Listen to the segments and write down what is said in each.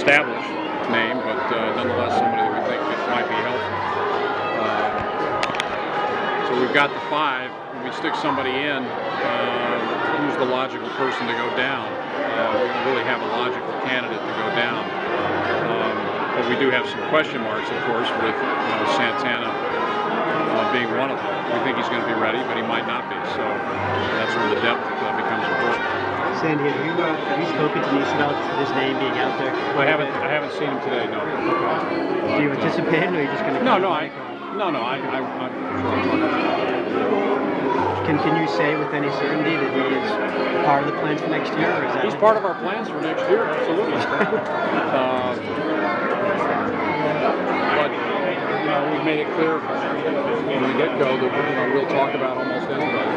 established name, but nonetheless somebody that we think might be helpful. So we've got the 5. When we stick somebody in, who's the logical person to go down? We don't really have a logical candidate to go down. But we do have some question marks, of course, with Santana being one of them. We think he's going to be ready, but he might not be. So that's where the depth becomes important. Sandy, have you spoken to Nice about his name being out there? I haven't seen him today. No. Okay. Do you anticipate it, or are you just going to? I'm sure. Can you say with any certainty that he is part of the plans for next year, or is that? He's part of our plans for next year. Absolutely. But we've made it clear from the get-go that we'll talk about almost anybody.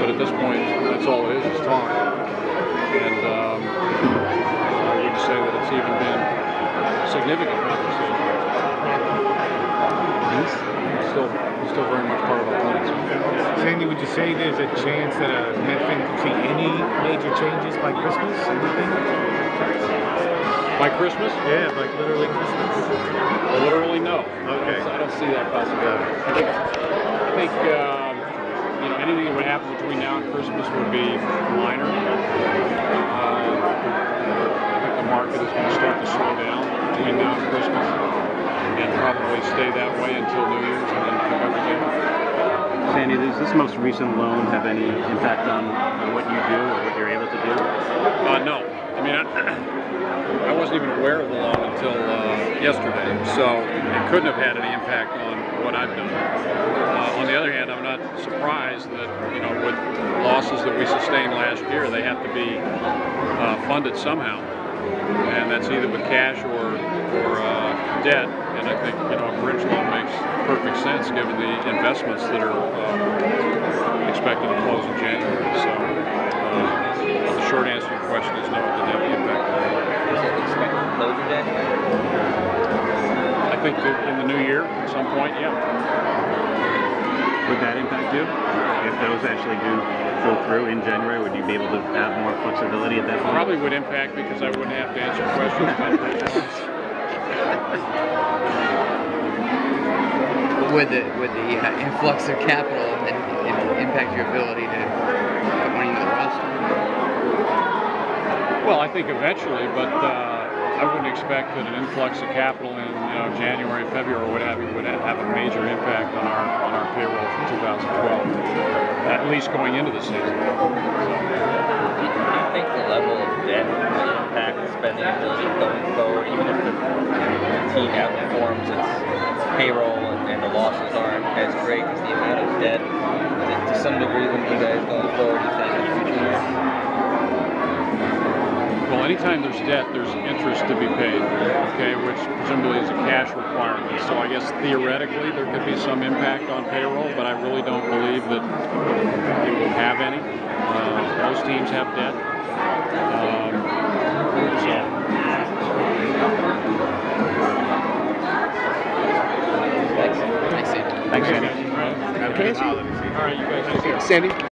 But at this point, that's all it is talk. And I wouldn't say that it's even been significant conversation. He's still very much part of our plans. Sandy, would you say there's a chance that a Met fan could see any major changes by Christmas? Anything? By Christmas? Yeah, like literally Christmas. Literally, no. Okay. I don't see that possibility. I think anything that would happen between now and Christmas would be minor. I think the market is going to start to slow down between now and Christmas, and probably stay that way until New Year's, and then pick up again. Sandy, does this most recent loan have any impact on what you do or what you're able to do? No. I mean, I wasn't even aware of the loan until yesterday, so it couldn't have had any impact on what I've done. On the other hand, I'm not surprised that, with losses that we sustained last year, they have to be funded somehow, and that's either with cash or debt. And I think a bridge loan makes perfect sense given the investments that are expected to close in January. So the short answer to your question is no, it didn't have any impact. Is it expected to close in January? I think that in the new year, at some point, yeah. Would that impact you? If those actually do go through in January, would you be able to have more flexibility at that point? Probably would impact because I wouldn't have to answer questions about bridge loans. Would the influx of capital impact your ability to put money into the roster? Well, I think eventually, but I wouldn't expect that an influx of capital in January, February, or what have you, would have a major impact on our payroll for 2012. At least going into the season. Do you think the level of debt will impact the spending ability going forward, even if the team outperforms its payroll and the losses aren't as great as the amount of debt? Is it to some degree limit you guys going forward, you think, in future years? Well, anytime there's debt, there's interest to be paid, okay, which presumably is a cash requirement. So I guess theoretically there could be some impact on payroll, but I really don't believe that it will have any. Most teams have debt. Thanks. Thanks, Sandy. Okay. All right, you guys take care. Sandy?